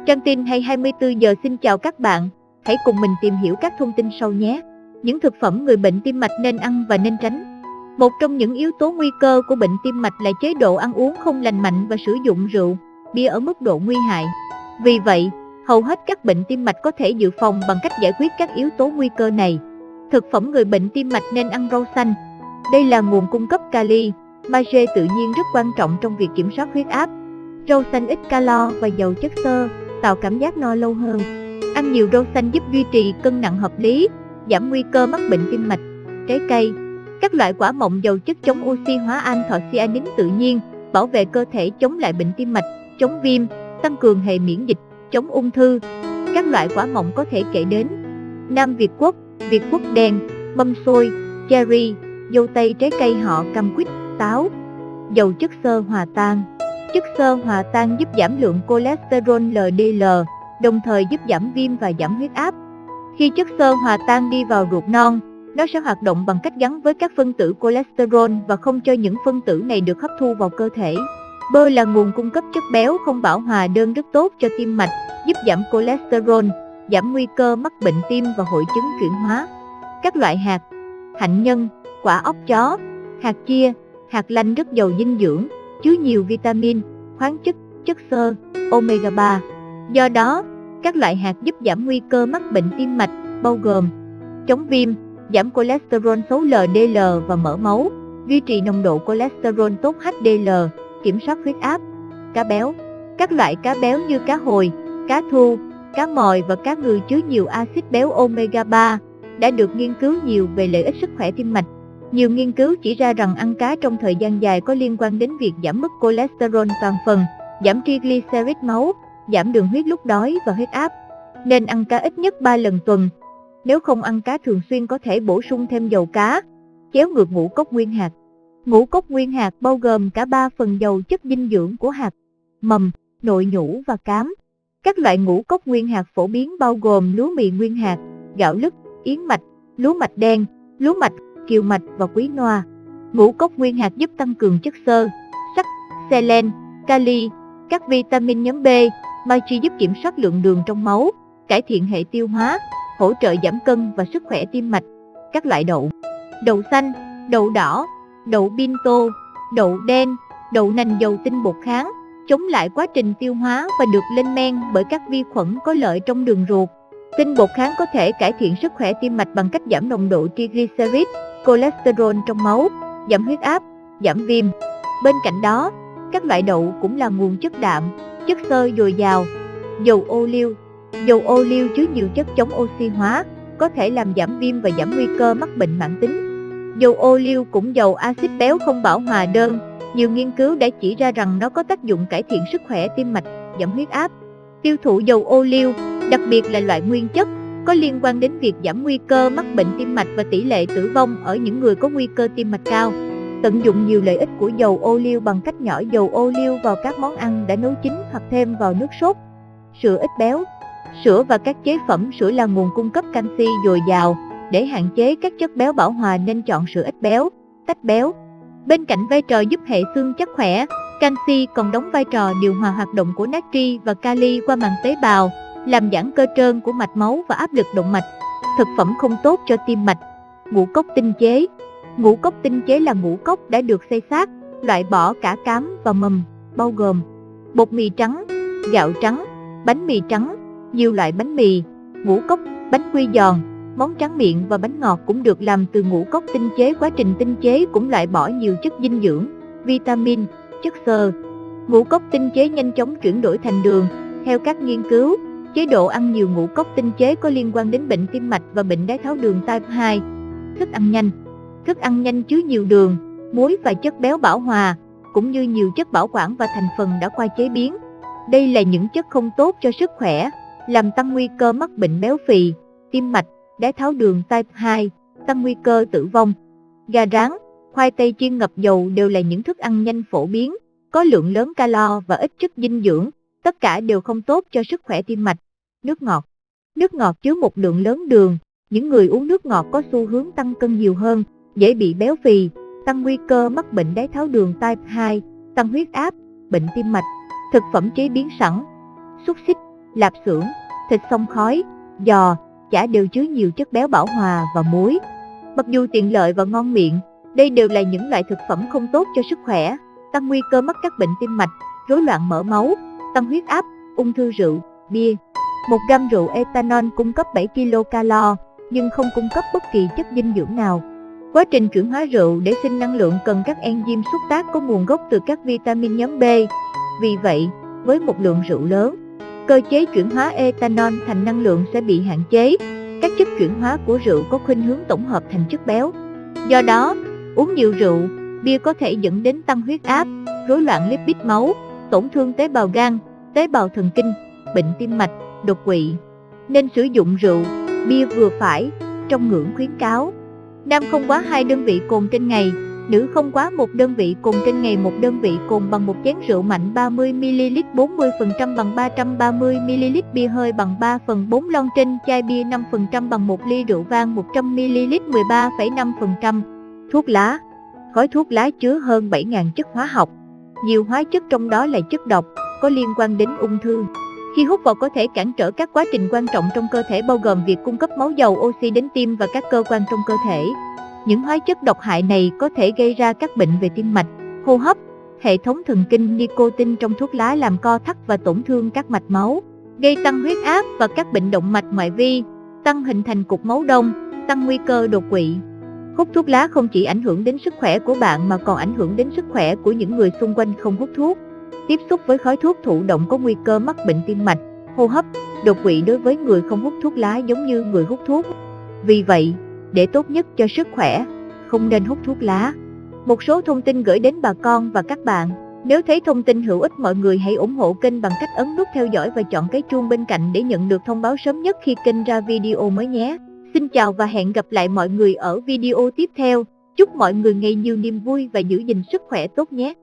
Trang tin hay 24 giờ xin chào các bạn. Hãy cùng mình tìm hiểu các thông tin sau nhé. Những thực phẩm người bệnh tim mạch nên ăn và nên tránh. Một trong những yếu tố nguy cơ của bệnh tim mạch là chế độ ăn uống không lành mạnh và sử dụng rượu, bia ở mức độ nguy hại. Vì vậy, hầu hết các bệnh tim mạch có thể dự phòng bằng cách giải quyết các yếu tố nguy cơ này. Thực phẩm người bệnh tim mạch nên ăn rau xanh. Đây là nguồn cung cấp kali, magie tự nhiên rất quan trọng trong việc kiểm soát huyết áp. Rau xanh ít calo và giàu chất xơ, tạo cảm giác no lâu hơn. Ăn nhiều rau xanh giúp duy trì cân nặng hợp lý, giảm nguy cơ mắc bệnh tim mạch. Trái cây, các loại quả mọng giàu chất chống oxy hóa anthocyanin tự nhiên, bảo vệ cơ thể chống lại bệnh tim mạch, chống viêm, tăng cường hệ miễn dịch, chống ung thư. Các loại quả mọng có thể kể đến: Nam Việt Quất đen, mâm xôi, cherry, dâu tây, trái cây họ cam quýt, táo. Giàu chất xơ hòa tan. Chất xơ hòa tan giúp giảm lượng cholesterol LDL, đồng thời giúp giảm viêm và giảm huyết áp. Khi chất xơ hòa tan đi vào ruột non, nó sẽ hoạt động bằng cách gắn với các phân tử cholesterol và không cho những phân tử này được hấp thu vào cơ thể. Bơ là nguồn cung cấp chất béo không bão hòa đơn rất tốt cho tim mạch, giúp giảm cholesterol, giảm nguy cơ mắc bệnh tim và hội chứng chuyển hóa. Các loại hạt: hạnh nhân, quả óc chó, hạt chia, hạt lanh rất giàu dinh dưỡng, chứa nhiều vitamin, khoáng chất, chất xơ, omega 3. Do đó, các loại hạt giúp giảm nguy cơ mắc bệnh tim mạch, bao gồm chống viêm, giảm cholesterol xấu LDL và mỡ máu, duy trì nồng độ cholesterol tốt HDL, kiểm soát huyết áp. Cá béo. Các loại cá béo như cá hồi, cá thu, cá mòi và cá ngừ chứa nhiều axit béo omega 3 đã được nghiên cứu nhiều về lợi ích sức khỏe tim mạch. Nhiều nghiên cứu chỉ ra rằng ăn cá trong thời gian dài có liên quan đến việc giảm mức cholesterol toàn phần, giảm triglycerid máu, giảm đường huyết lúc đói và huyết áp. Nên ăn cá ít nhất 3 lần tuần. Nếu không ăn cá thường xuyên có thể bổ sung thêm dầu cá. Chéo ngược ngũ cốc nguyên hạt. Ngũ cốc nguyên hạt bao gồm cả 3 phần giàu chất dinh dưỡng của hạt: mầm, nội nhũ và cám. Các loại ngũ cốc nguyên hạt phổ biến bao gồm lúa mì nguyên hạt, gạo lứt, yến mạch, lúa mạch đen, lúa mạch, kiều mạch và quý noa. Ngũ cốc nguyên hạt giúp tăng cường chất xơ, sắt, selen, kali, các vitamin nhóm B, magie giúp kiểm soát lượng đường trong máu, cải thiện hệ tiêu hóa, hỗ trợ giảm cân và sức khỏe tim mạch. Các loại đậu: đậu xanh, đậu đỏ, đậu pinto, đậu đen, đậu nành giàu tinh bột kháng, chống lại quá trình tiêu hóa và được lên men bởi các vi khuẩn có lợi trong đường ruột. Tinh bột kháng có thể cải thiện sức khỏe tim mạch bằng cách giảm nồng độ triglycerid, cholesterol trong máu, giảm huyết áp, giảm viêm. Bên cạnh đó, các loại đậu cũng là nguồn chất đạm, chất xơ dồi dào. Dầu ô liu. Dầu ô liu chứa nhiều chất chống oxy hóa, có thể làm giảm viêm và giảm nguy cơ mắc bệnh mãn tính. Dầu ô liu cũng giàu axit béo không bão hòa đơn. Nhiều nghiên cứu đã chỉ ra rằng nó có tác dụng cải thiện sức khỏe tim mạch, giảm huyết áp. Tiêu thụ dầu ô liu, đặc biệt là loại nguyên chất, có liên quan đến việc giảm nguy cơ mắc bệnh tim mạch và tỷ lệ tử vong ở những người có nguy cơ tim mạch cao. Tận dụng nhiều lợi ích của dầu ô liu bằng cách nhỏ dầu ô liu vào các món ăn đã nấu chín hoặc thêm vào nước sốt. Sữa ít béo. Sữa và các chế phẩm sữa là nguồn cung cấp canxi dồi dào. Để hạn chế các chất béo bão hòa nên chọn sữa ít béo, tách béo. Bên cạnh vai trò giúp hệ xương chắc khỏe, canxi còn đóng vai trò điều hòa hoạt động của natri và kali qua màng tế bào, làm giãn cơ trơn của mạch máu và áp lực động mạch. Thực phẩm không tốt cho tim mạch. Ngũ cốc tinh chế. Ngũ cốc tinh chế là ngũ cốc đã được xay xát, loại bỏ cả cám và mầm, bao gồm bột mì trắng, gạo trắng, bánh mì trắng, nhiều loại bánh mì, ngũ cốc, bánh quy giòn, món tráng miệng và bánh ngọt cũng được làm từ ngũ cốc tinh chế. Quá trình tinh chế cũng loại bỏ nhiều chất dinh dưỡng, vitamin, chất xơ. Ngũ cốc tinh chế nhanh chóng chuyển đổi thành đường. Theo các nghiên cứu, chế độ ăn nhiều ngũ cốc tinh chế có liên quan đến bệnh tim mạch và bệnh đái tháo đường type 2. Thức ăn nhanh. Thức ăn nhanh chứa nhiều đường, muối và chất béo bão hòa, cũng như nhiều chất bảo quản và thành phần đã qua chế biến. Đây là những chất không tốt cho sức khỏe, làm tăng nguy cơ mắc bệnh béo phì, tim mạch, đái tháo đường type 2, tăng nguy cơ tử vong. Gà rán, khoai tây chiên ngập dầu đều là những thức ăn nhanh phổ biến, có lượng lớn calo và ít chất dinh dưỡng, tất cả đều không tốt cho sức khỏe tim mạch. Nước ngọt. Nước ngọt chứa một lượng lớn đường, những người uống nước ngọt có xu hướng tăng cân nhiều hơn, dễ bị béo phì, tăng nguy cơ mắc bệnh đái tháo đường type 2, tăng huyết áp, bệnh tim mạch. Thực phẩm chế biến sẵn. Xúc xích, lạp xưởng, thịt xông khói, giò, chả đều chứa nhiều chất béo bão hòa và muối. Mặc dù tiện lợi và ngon miệng, đây đều là những loại thực phẩm không tốt cho sức khỏe, tăng nguy cơ mắc các bệnh tim mạch, rối loạn mỡ máu, tăng huyết áp, ung thư. Rượu, bia. 1 gam rượu ethanol cung cấp 7 kcal, nhưng không cung cấp bất kỳ chất dinh dưỡng nào. Quá trình chuyển hóa rượu để sinh năng lượng cần các enzyme xúc tác có nguồn gốc từ các vitamin nhóm B. Vì vậy, với một lượng rượu lớn, cơ chế chuyển hóa ethanol thành năng lượng sẽ bị hạn chế. Các chất chuyển hóa của rượu có khuynh hướng tổng hợp thành chất béo. Do đó, uống nhiều rượu, bia có thể dẫn đến tăng huyết áp, rối loạn lipid máu, tổn thương tế bào gan, tế bào thần kinh, bệnh tim mạch, đột quỵ. Nên sử dụng rượu, bia vừa phải, trong ngưỡng khuyến cáo. Nam không quá 2 đơn vị cồn trên ngày, nữ không quá 1 đơn vị cồn trên ngày. 1 đơn vị cồn bằng 1 chén rượu mạnh 30ml 40% bằng 330ml, bia hơi bằng 3/4 lon trên chai bia 5% bằng 1 ly rượu vang 100ml 13,5%. Thuốc lá. Khói thuốc lá chứa hơn 7.000 chất hóa học. Nhiều hóa chất trong đó là chất độc, có liên quan đến ung thư. Khi hút vào có thể cản trở các quá trình quan trọng trong cơ thể bao gồm việc cung cấp máu dầu oxy đến tim và các cơ quan trong cơ thể. Những hóa chất độc hại này có thể gây ra các bệnh về tim mạch, hô hấp, hệ thống thần kinh. Nicotine trong thuốc lá làm co thắt và tổn thương các mạch máu, gây tăng huyết áp và các bệnh động mạch ngoại vi, tăng hình thành cục máu đông, tăng nguy cơ đột quỵ. Hút thuốc lá không chỉ ảnh hưởng đến sức khỏe của bạn mà còn ảnh hưởng đến sức khỏe của những người xung quanh không hút thuốc. Tiếp xúc với khói thuốc thụ động có nguy cơ mắc bệnh tim mạch, hô hấp, đột quỵ đối với người không hút thuốc lá giống như người hút thuốc. Vì vậy, để tốt nhất cho sức khỏe, không nên hút thuốc lá. Một số thông tin gửi đến bà con và các bạn. Nếu thấy thông tin hữu ích, mọi người hãy ủng hộ kênh bằng cách ấn nút theo dõi và chọn cái chuông bên cạnh để nhận được thông báo sớm nhất khi kênh ra video mới nhé. Xin chào và hẹn gặp lại mọi người ở video tiếp theo. Chúc mọi người ngày nhiều niềm vui và giữ gìn sức khỏe tốt nhé.